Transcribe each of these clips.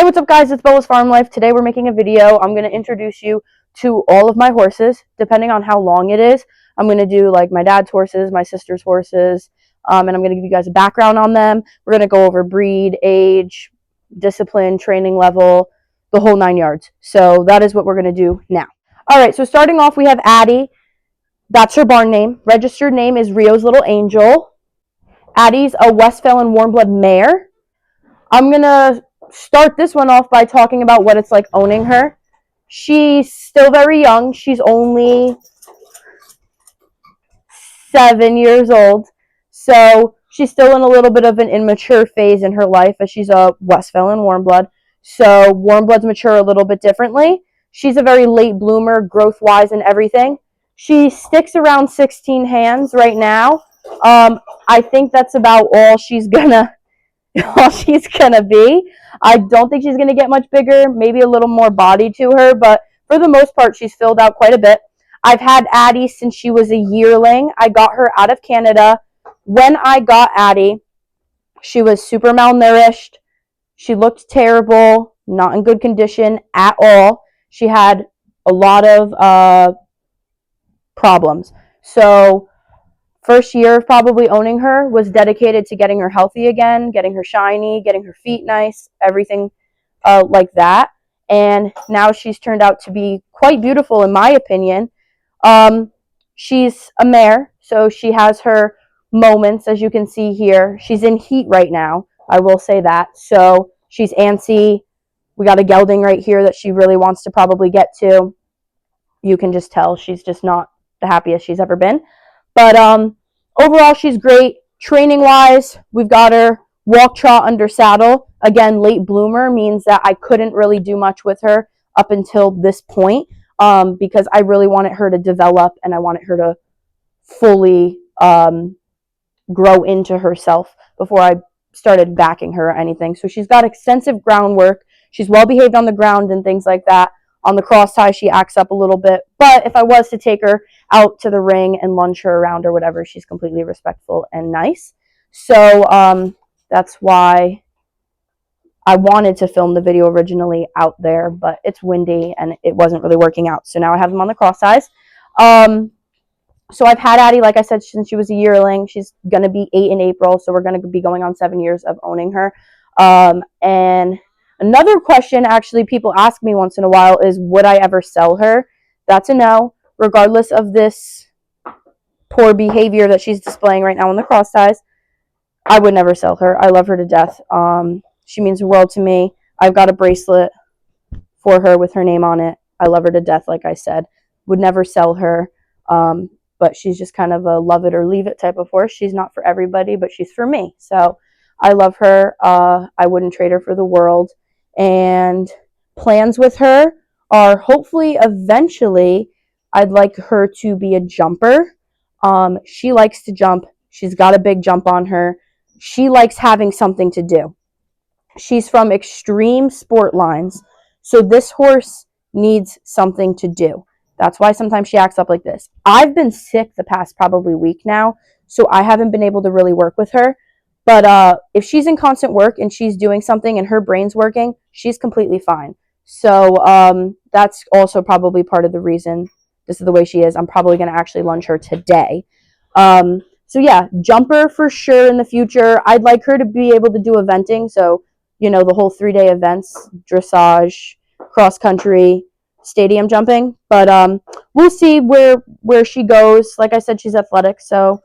what's up guys, it's Bella's Farm Life. Today we're making a video. I'm going to introduce you to all of my horses, depending on how long it is. I'm going to do like my dad's horses, my sister's horses, and I'm going to give you guys a background on them. We're going to go over breed, age, discipline, training level, the whole 9 yards. So that is what we're going to do now. Alright, so starting off we have Addi. That's her barn name. Registered name is Rios Little Angel. Addi's a Westfalen Warmblood mare. I'm going to start this one off by talking about what it's like owning her. She's still very young. She's only 7 years old. So she's still in a little bit of an immature phase in her life as she's a Westfalen Warmblood. So Warmbloods mature a little bit differently. She's a very late bloomer, growth-wise and everything. She sticks around 16 hands right now. I think that's about all she's gonna be. I don't think she's gonna get much bigger, maybe a little more body to her, but for the most part she's filled out quite a bit. I've had Addi since she was a yearling. I got her out of Canada. When I got Addi, she was super malnourished. She looked terrible, not in good condition at all. She had a lot of problems. So first year of probably owning her was dedicated to getting her healthy again, getting her shiny, getting her feet nice, everything like that. And now she's turned out to be quite beautiful in my opinion. She's a mare, so she has her moments, as you can see here. She's in heat right now, I will say that. So she's antsy. We got a gelding right here that she really wants to probably get to. You can just tell she's just not the happiest she's ever been. But overall, she's great. Training-wise, we've got her walk, trot, under saddle. Again, late bloomer means that I couldn't really do much with her up until this point because I really wanted her to develop and I wanted her to fully grow into herself before I started backing her or anything. So she's got extensive groundwork. She's well behaved on the ground and things like that. On the cross tie, she acts up a little bit. But if I was to take her out to the ring and lunge her around or whatever, she's completely respectful and nice. So that's why I wanted to film the video originally out there, but it's windy and it wasn't really working out. So now I have them on the cross ties. So I've had Addi, like I said, since she was a yearling. She's going to be 8 in April, so we're going to be going on 7 years of owning her. And another question, actually, people ask me once in a while is, would I ever sell her? That's a no, regardless of this poor behavior that she's displaying right now on the cross ties. I would never sell her. I love her to death. She means the world to me. I've got a bracelet for her with her name on it. I love her to death, like I said. Would never sell her. But she's just kind of a love it or leave it type of horse. She's not for everybody, but she's for me. So I love her. I wouldn't trade her for the world. And plans with her are hopefully eventually I'd like her to be a jumper. She likes to jump. She's got a big jump on her. She likes having something to do. She's from extreme sport lines. So this horse needs something to do. That's why sometimes she acts up like this. I've been sick the past probably week now, so I haven't been able to really work with her. But if she's in constant work and she's doing something and her brain's working, she's completely fine. So that's also probably part of the reason this is the way she is. I'm probably going to actually lunge her today. So yeah, jumper for sure in the future. I'd like her to be able to do eventing. So, you know, the whole 3-day events, dressage, cross country, stadium jumping. But we'll see where she goes. Like I said, she's athletic, so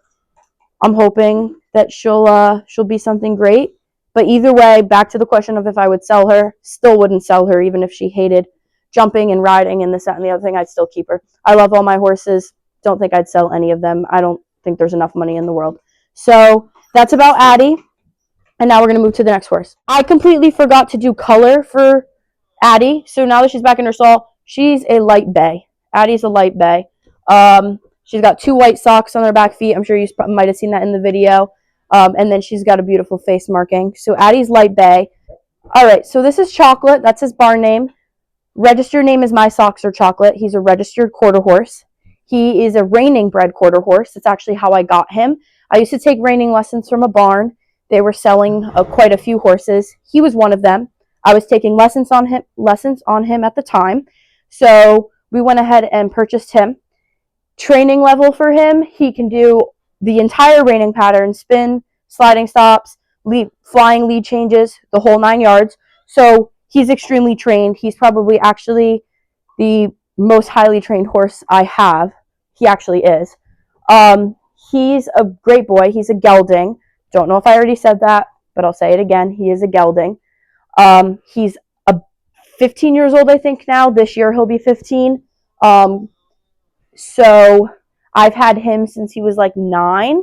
I'm hoping that she'll be something great. But either way, back to the question of if I would sell her, still wouldn't sell her. Even if she hated jumping and riding and this, that, and the other thing, I'd still keep her. I love all my horses. Don't think I'd sell any of them. I don't think there's enough money in the world. So that's about Addi. And now we're going to move to the next horse. I completely forgot to do color for Addi. So now that she's back in her stall, she's a light bay. Addi's a light bay. She's got 2 white socks on her back feet. I'm sure you might have seen that in the video. And then she's got a beautiful face marking. So Addi's light bay. All right, so this is Chocolate. That's his barn name. Registered name is My Socks Are Chocolate. He's a registered quarter horse. He is a reining bred quarter horse. That's actually how I got him. I used to take reining lessons from a barn. They were selling quite a few horses. He was one of them. I was taking lessons on him at the time. So we went ahead and purchased him. Training level for him, he can do the entire reining pattern, spin, sliding stops, flying lead changes, the whole 9 yards. So he's extremely trained. He's probably actually the most highly trained horse I have. He actually is. He's a great boy. He's a gelding. Don't know if I already said that, but I'll say it again. He is a gelding. He's 15 years old, I think now. This year he'll be 15. So I've had him since he was like 9.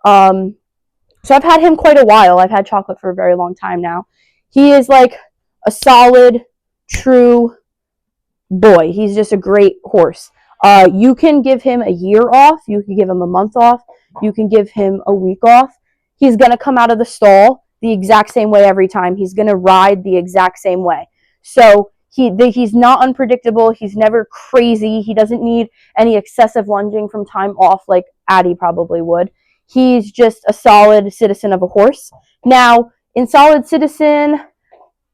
So I've had him quite a while. I've had Chocolate for a very long time now. He is like a solid, true boy. He's just a great horse. You can give him a year off. You can give him a month off. You can give him a week off. He's going to come out of the stall the exact same way every time. He's going to ride the exact same way. So he's not unpredictable. He's never crazy. He doesn't need any excessive lunging from time off like Addi probably would. He's just a solid citizen of a horse. Now, in solid citizen,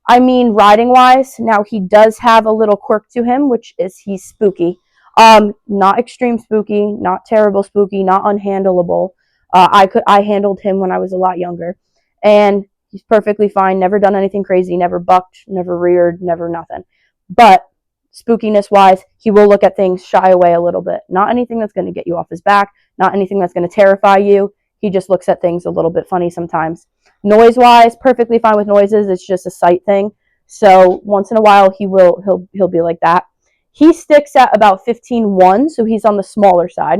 I mean riding wise, now he does have a little quirk to him, which is he's spooky. Not extreme spooky, not terrible spooky, not unhandleable. I handled him when I was a lot younger, and he's perfectly fine. Never done anything crazy. Never bucked. Never reared. Never nothing. But spookiness wise, he will look at things, shy away a little bit. Not anything that's going to get you off his back. Not anything that's going to terrify you. He just looks at things a little bit funny sometimes. Noise wise, perfectly fine with noises. It's just a sight thing. So once in a while, he'll be like that. He sticks at about 15.1, so he's on the smaller side.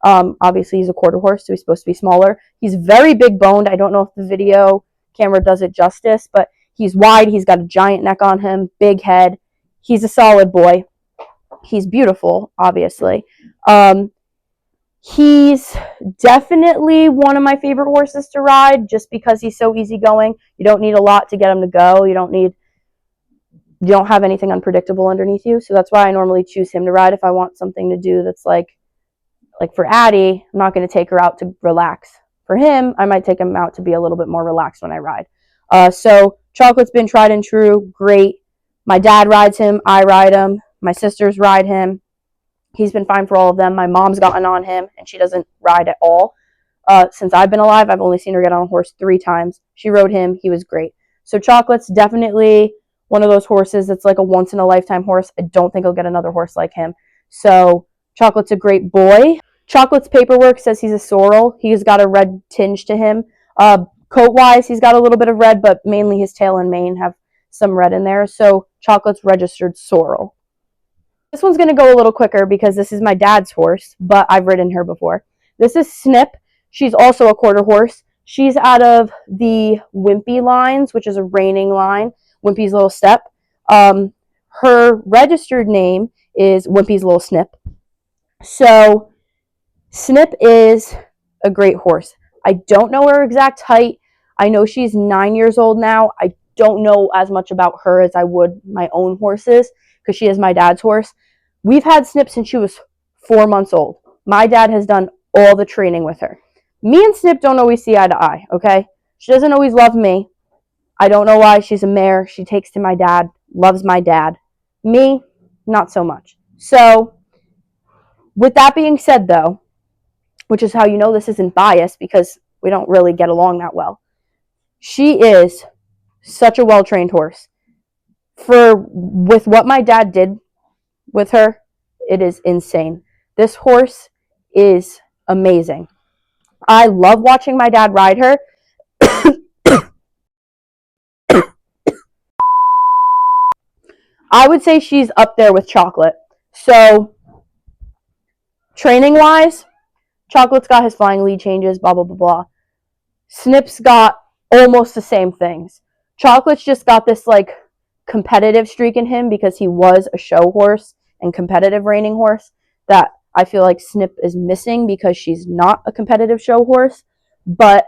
Obviously, he's a quarter horse, so he's supposed to be smaller. He's very big boned. I don't know if the video camera does it justice, but he's wide. He's got a giant neck on him, big head. He's a solid boy. He's beautiful, obviously. He's definitely one of my favorite horses to ride just because he's so easygoing. You don't need a lot to get him to go. You don't have anything unpredictable underneath you. So that's why I normally choose him to ride if I want something to do that's like for Addi, I'm not going to take her out to relax. For him, I might take him out to be a little bit more relaxed when I ride. So Chocolate's been tried and true, great. My dad rides him, I ride him, my sisters ride him. He's been fine for all of them. My mom's gotten on him, and she doesn't ride at all. Since I've been alive, I've only seen her get on a horse 3 times. She rode him. He was great. So Chocolate's definitely one of those horses that's like a once-in-a-lifetime horse. I don't think I'll get another horse like him. So Chocolate's a great boy. Chocolate's paperwork says he's a sorrel. He's got a red tinge to him. Coat-wise, he's got a little bit of red, but mainly his tail and mane have some red in there. So Chocolate's registered sorrel. This one's going to go a little quicker because this is my dad's horse, but I've ridden her before. This is Snip. She's also a quarter horse. She's out of the Wimpy lines, which is a reining line, Wimpy's Little Step. Her registered name is Wimpy's Little Snip. So Snip is a great horse. I don't know her exact height. I know she's 9 years old now. I don't know as much about her as I would my own horses because she is my dad's horse. We've had Snip since she was 4 months old. My dad has done all the training with her. Me and Snip don't always see eye to eye, okay? She doesn't always love me. I don't know why. She's a mare. She takes to my dad, loves my dad. Me, not so much. So, with that being said, though, which is how you know this isn't biased because we don't really get along that well, she is such a well-trained horse. With what my dad did with her, it is insane. This horse is amazing. I love watching my dad ride her. I would say she's up there with Chocolate. So, training-wise, Chocolate's got his flying lead changes, blah, blah, blah, blah. Snip's got almost the same things. Chocolate's just got this, like, competitive streak in him because he was a show horse and competitive reining horse that I feel like Snip is missing because she's not a competitive show horse. But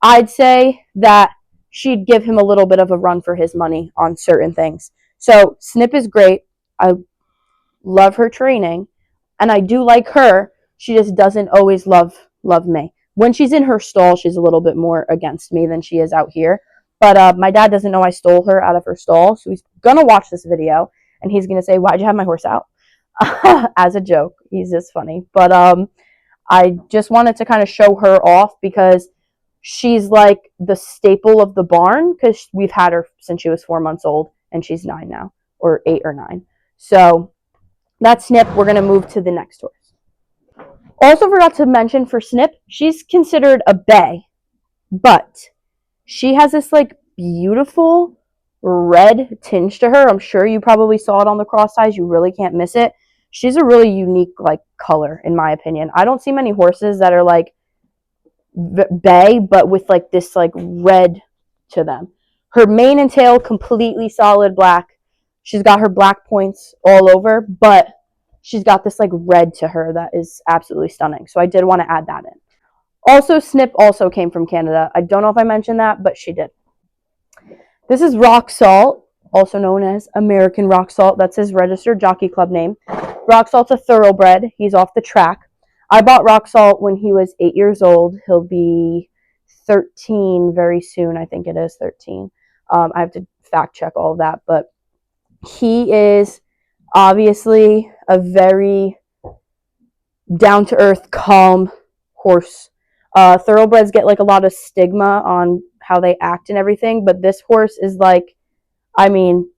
I'd say that she'd give him a little bit of a run for his money on certain things. So Snip is great. I love her training, and I do like her. She just doesn't always love me. When she's in her stall, she's a little bit more against me than she is out here. But my dad doesn't know I stole her out of her stall, so he's gonna watch this video and he's gonna say, "Why'd you have my horse out?" As a joke. He's just funny. But I just wanted to kind of show her off because she's like the staple of the barn because we've had her since she was 4 months old and she's 9 now, or 8 or 9. So that's Snip. We're going to move to the next horse. Also forgot to mention for Snip, she's considered a bay, but she has this like beautiful red tinge to her. I'm sure you probably saw it on the cross ties. You really can't miss it. She's a really unique like color in my opinion. I don't see many horses that are like bay but with like this like red to them. Her mane and tail completely solid black. She's got her black points all over, but she's got this like red to her that is absolutely stunning. So I did want to add that in. Also, Snip also came from Canada. I don't know if I mentioned that, but she did. This is Rock Salt, also known as American Rock Salt. That's his registered jockey club name. Rock Salt's a thoroughbred. He's off the track. I bought Rock Salt when he was 8 years old. He'll be 13 very soon. I think it is 13. I have to fact check all of that, but he is obviously a very down-to-earth, calm horse. Thoroughbreds get like a lot of stigma on how they act and everything, but this horse is like, I mean,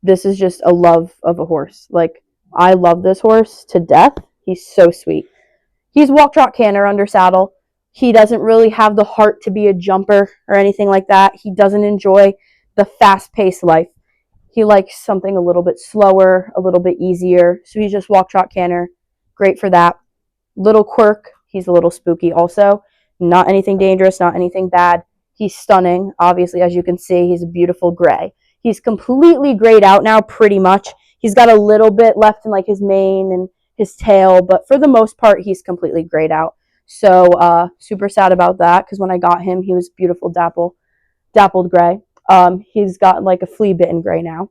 this is just a love of a horse. Like, I love this horse to death. He's so sweet. He's walk, trot, canter under saddle. He doesn't really have the heart to be a jumper or anything like that. He doesn't enjoy the fast-paced life. He likes something a little bit slower, a little bit easier. So he's just walk, trot, canter. Great for that. Little quirk. He's a little spooky also. Not anything dangerous, not anything bad. He's stunning. Obviously, as you can see, he's a beautiful gray. He's completely grayed out now, pretty much. He's got a little bit left in like his mane and his tail, but for the most part, he's completely grayed out. So super sad about that because when I got him, he was beautiful dappled gray. He's got like a flea bitten gray now.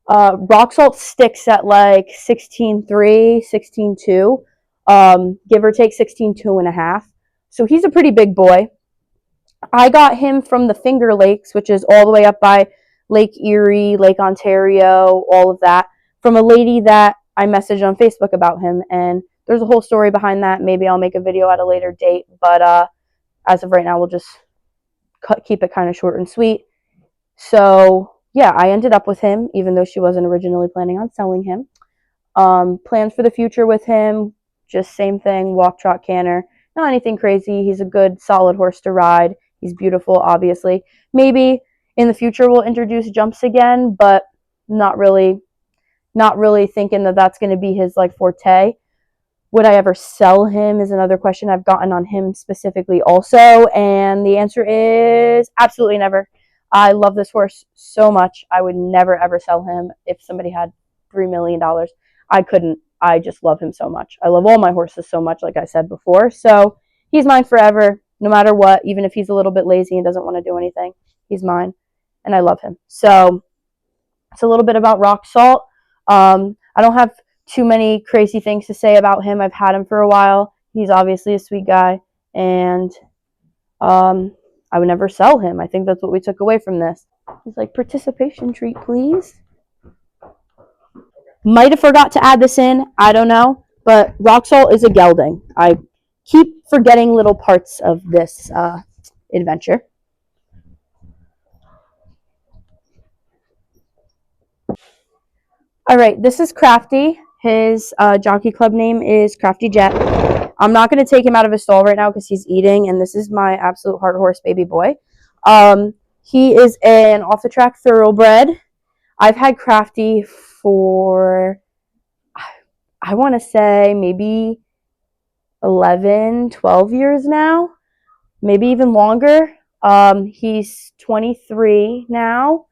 Rock Salt sticks at like 16.3, 16.2, give or take 16.2 and a half. So he's a pretty big boy. I got him from the Finger Lakes, which is all the way up by Lake Erie, Lake Ontario, all of that, from a lady that I messaged on Facebook about him, and there's a whole story behind that. Maybe I'll make a video at a later date, but as of right now, we'll just keep it kind of short and sweet. So yeah, I ended up with him, even though she wasn't originally planning on selling him. Plans for the future with him, just same thing, walk, trot, canter. Not anything crazy. He's a good, solid horse to ride. He's beautiful, obviously. Maybe in the future we'll introduce jumps again, but not really thinking that that's going to be his like forte. Would I ever sell him is another question I've gotten on him specifically also, and the answer is absolutely never. I love this horse so much. I would never ever sell him. If somebody had $3 million, I couldn't. I just love him so much. I love all my horses so much, like I said before. So he's mine forever, no matter what. Even if he's a little bit lazy and doesn't want to do anything, he's mine, and I love him. So it's a little bit about Rock Salt. I don't have too many crazy things to say about him. I've had him for a while. He's obviously a sweet guy, and I would never sell him. I think that's what we took away from this. It's like, participation treat, please. Might have forgot to add this in. I don't know. But Rock Salt is a gelding. I keep forgetting little parts of this adventure. All right, this is Crafty. His jockey club name is Crafty Jet. I'm not going to take him out of his stall right now because he's eating, and this is my absolute heart horse baby boy. He is an off-the-track thoroughbred. I've had Crafty for, I want to say, maybe 11, 12 years now, maybe even longer. He's 23 now.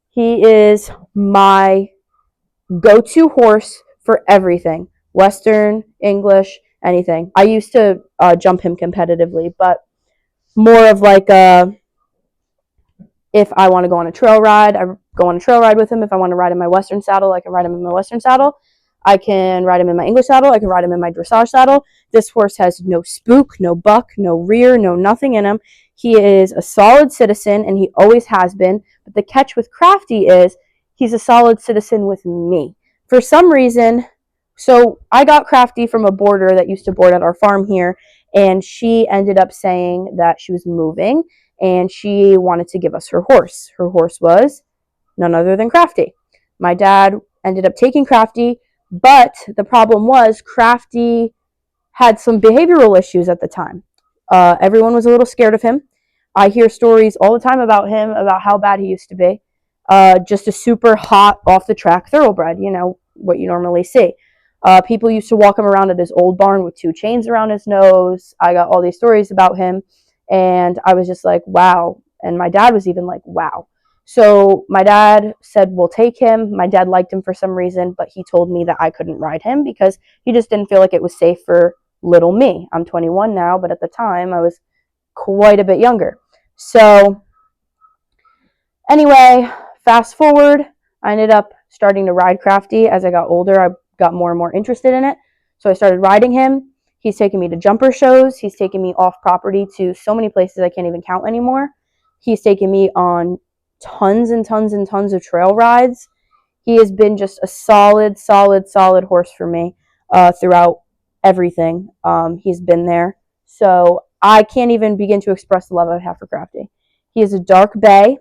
He is my go-to horse for everything. Western, English, anything. I used to jump him competitively, but more of like if I want to go on a trail ride, I go on a trail ride with him. If I want to ride in my Western saddle, I can ride him in my Western saddle. I can ride him in my English saddle. I can ride him in my dressage saddle. This horse has no spook, no buck, no rear, no nothing in him. He is a solid citizen, and he always has been. But the catch with Crafty is he's a solid citizen with me. For some reason, so I got Crafty from a boarder that used to board at our farm here, and she ended up saying that she was moving, and she wanted to give us her horse. Her horse was none other than Crafty. My dad ended up taking Crafty, but the problem was Crafty had some behavioral issues at the time. Everyone was a little scared of him. I hear stories all the time about him, about how bad he used to be. Just a super hot, off the track thoroughbred, you know, what you normally see. People used to walk him around at his old barn with 2 chains around his nose. I got all these stories about him, and I was just like, wow. And my dad was even like, wow. So my dad said, we'll take him. My dad liked him for some reason, but he told me that I couldn't ride him because he just didn't feel like it was safe for little me. I'm 21 now, but at the time I was quite a bit younger. So anyway, fast forward, I ended up starting to ride Crafty. As I got older, I got more and more interested in it. So I started riding him. He's taken me to jumper shows. He's taken me off property to so many places I can't even count anymore. He's taken me on tons and tons and tons of trail rides. He has been just a solid horse for me throughout everything. He's been there. So I can't even begin to express the love I have for Crafty. He is a dark bay,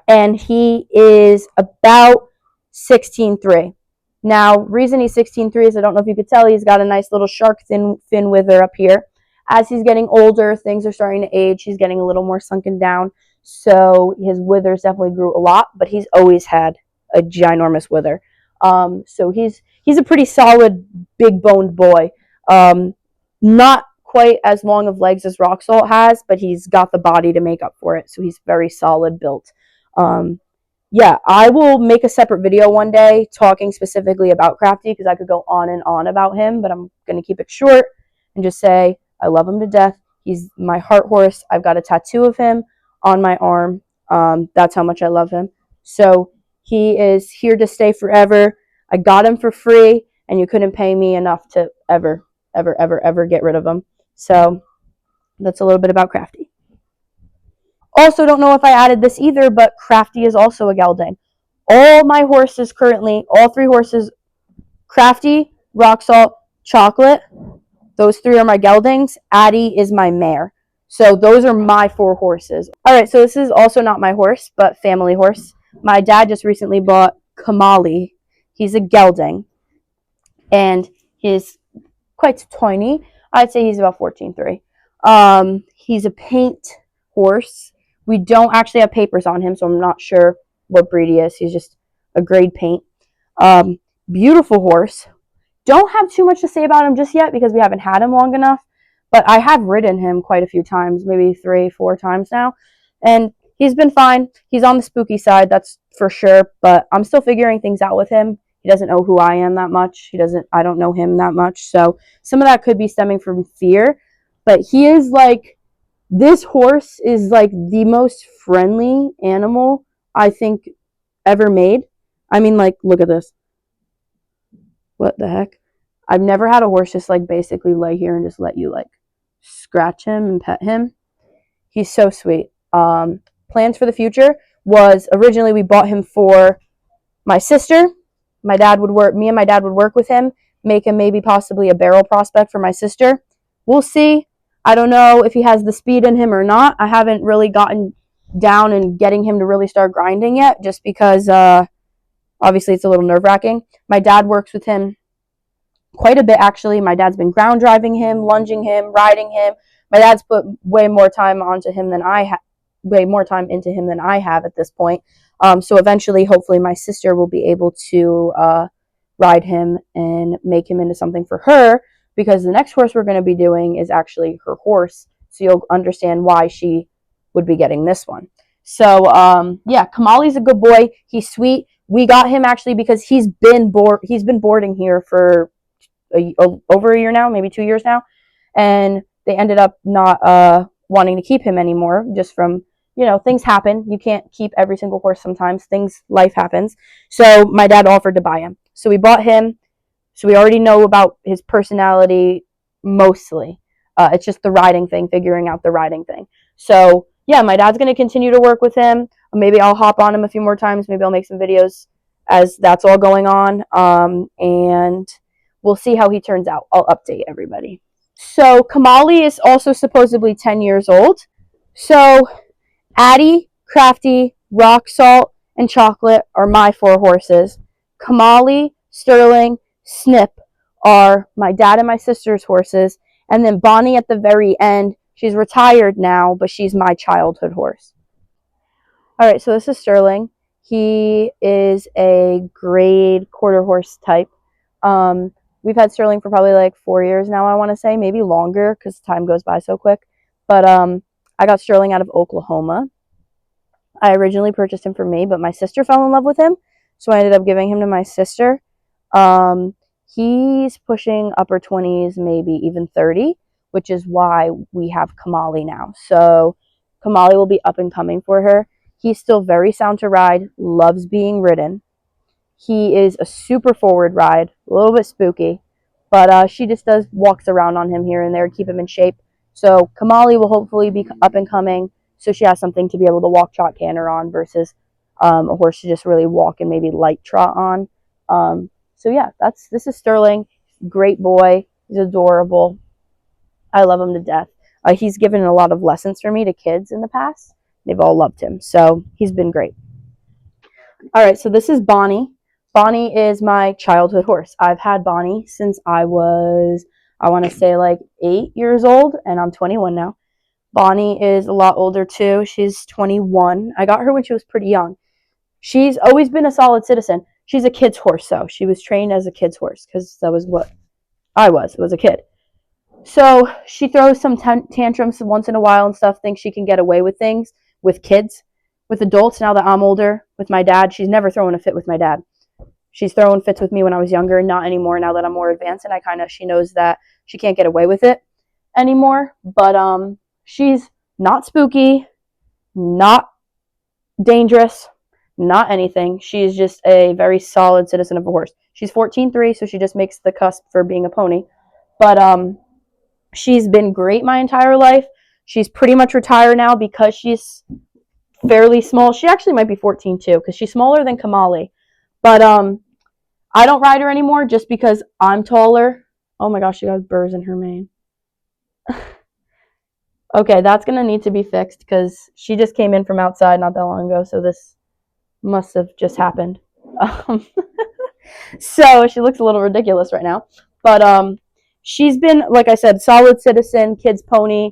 and he is about 16.3. Now, reason he's 16.3 is, I don't know if you could tell, he's got a nice little shark fin wither up here. As he's getting older, things are starting to age. He's getting a little more sunken down. So his withers definitely grew a lot, but he's always had a ginormous wither. So he's a pretty solid, big boned boy. Not quite as long of legs as Rock Salt has, but he's got the body to make up for it. So he's very solid built. Yeah, I will make a separate video one day talking specifically about Crafty, because I could go on and on about him, but I'm going to keep it short and just say I love him to death. He's my heart horse. I've got a tattoo of him on my arm. That's how much I love him. So he is here to stay forever. I got him for free, and you couldn't pay me enough to ever get rid of him. So that's a little bit about Crafty. Also, don't know if I added this either, but Crafty is also a gelding. All my horses currently, all 3 horses, Crafty, Rock Salt, Chocolate, those 3 are my geldings. Addi is my mare. So those are my 4 horses. All right, so this is also not my horse, but family horse. My dad just recently bought Kamali. He's a gelding, and he's quite tiny. I'd say he's about 14.3. He's a paint horse. We don't actually have papers on him, so I'm not sure what breed he is. He's just a grade paint. Beautiful horse. Don't have too much to say about him just yet because we haven't had him long enough, but I have ridden him quite a few times, maybe 3-4 times now, and he's been fine. He's on the spooky side, that's for sure, but I'm still figuring things out with him. He doesn't know who I am that much. I don't know him that much, so some of that could be stemming from fear, but he is like, this horse is like the most friendly animal I think ever made. I mean, like, look at this. What the heck? I've never had a horse just like basically lay here and just let you like scratch him and pet him. He's so sweet. Plans for the future was, originally we bought him for my sister. Me and my dad would work with him, make him maybe possibly a barrel prospect for my sister. We'll see. I don't know if he has the speed in him or not. I haven't really gotten down and getting him to really start grinding yet, just because obviously it's a little nerve-wracking. My dad works with him quite a bit, actually. My dad's been ground driving him, lunging him, riding him. My dad's put way more time into him than I have at this point. So eventually, hopefully, my sister will be able to ride him and make him into something for her, because the next horse we're going to be doing is actually her horse. So you'll understand why she would be getting this one. So, yeah, Kamali's a good boy. He's sweet. We got him actually because he's been boarding here for over a year now, maybe 2 years now. And they ended up not wanting to keep him anymore, just from, things happen. You can't keep every single horse sometimes. Life happens. So my dad offered to buy him. So we bought him. So we already know about his personality mostly. It's just the riding thing, figuring out the riding thing. So yeah, my dad's going to continue to work with him. Maybe I'll hop on him a few more times. Maybe I'll make some videos as that's all going on. And we'll see how he turns out. I'll update everybody. So Kamali is also supposedly 10 years old. So Addi, Crafty, Rock Salt, and Chocolate are my 4 horses. Kamali, Sterling, Snip are my dad and my sister's horses. And then Bonnie at the very end, she's retired now, but she's my childhood horse. All right, so this is Sterling. He is a grade quarter horse type. We've had Sterling for probably like 4 years now, I want to say, maybe longer because time goes by so quick. But I got Sterling out of Oklahoma. I originally purchased him for me, but my sister fell in love with him, so I ended up giving him to my sister. He's pushing upper 20s, maybe even 30, which is why we have Kamali now. So Kamali will be up and coming for her. He's still very sound to ride, loves being ridden. He is a super forward ride, a little bit spooky, but she just walks around on him here and there, keep him in shape. So Kamali will hopefully be up and coming, so she has something to be able to walk, trot, canter on versus a horse to just really walk and maybe light trot on. So yeah, this is Sterling. Great boy. He's adorable. I love him to death. He's given a lot of lessons for me to kids in the past. They've all loved him, so he's been great. All right, so this is Bonnie. Bonnie is my childhood horse. I've had Bonnie since I was, I want to say like 8 years old, and I'm 21 now. Bonnie is a lot older too. She's 21. I got her when she was pretty young. She's always been a solid citizen. She's a kid's horse, though. She was trained as a kid's horse because that was what I was a kid. So she throws some tantrums once in a while and stuff, thinks she can get away with things with kids. With adults, now that I'm older, with my dad, she's never thrown a fit with my dad. She's throwing fits with me when I was younger, not anymore now that I'm more advanced, and she knows that she can't get away with it anymore. But she's not spooky, not dangerous, not anything. She's just a very solid citizen of a horse. She's 14.3, so she just makes the cusp for being a pony. But she's been great my entire life. She's pretty much retired now because she's fairly small. She actually might be 14 too because she's smaller than Kamali. But I don't ride her anymore just because I'm taller. Oh my gosh, she got burrs in her mane. Okay, that's going to need to be fixed because she just came in from outside not that long ago, so this must have just happened. So she looks a little ridiculous right now. But she's been, like I said, solid citizen, kids pony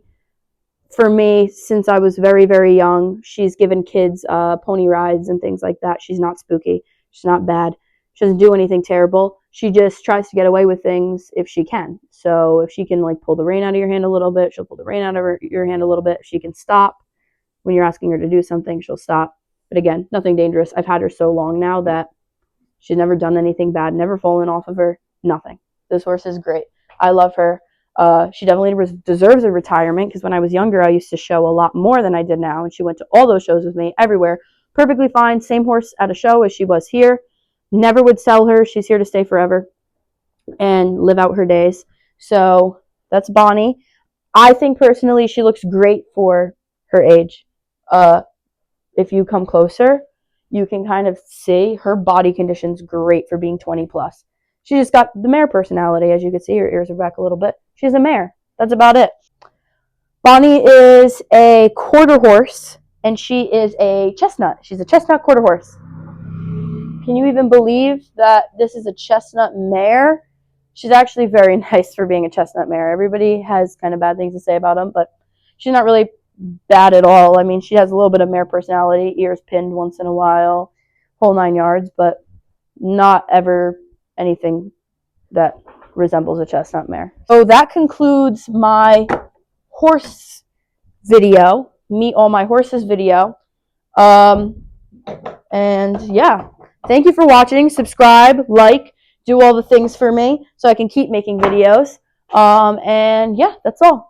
for me since I was very, very young. She's given kids pony rides and things like that. She's not spooky. She's not bad. She doesn't do anything terrible. She just tries to get away with things if she can. So if she can like pull the rein out of your hand a little bit, she'll pull the rein out of your hand a little bit. If she can stop when you're asking her to do something, she'll stop. But again, nothing dangerous. I've had her so long now that she's never done anything bad, never fallen off of her, nothing. This horse is great. I love her. She definitely deserves a retirement because when I was younger, I used to show a lot more than I did now. And she went to all those shows with me everywhere. Perfectly fine. Same horse at a show as she was here. Never would sell her. She's here to stay forever and live out her days. So that's Bonnie. I think personally she looks great for her age. If you come closer, you can kind of see her body condition's great for being 20 plus. She just got the mare personality. As you can see, her ears are back a little bit. She's a mare. That's about it. Bonnie is a quarter horse, and she is a chestnut. She's a chestnut quarter horse. Can you even believe that this is a chestnut mare? She's actually very nice for being a chestnut mare. Everybody has kind of bad things to say about them, but she's not really bad at all. I mean, she has a little bit of mare personality, ears pinned once in a while, whole 9 yards, but not ever anything that resembles a chestnut mare. So that concludes my horse video, meet all my horses video. And yeah, thank you for watching. Subscribe, like, do all the things for me so I can keep making videos. And yeah, that's all.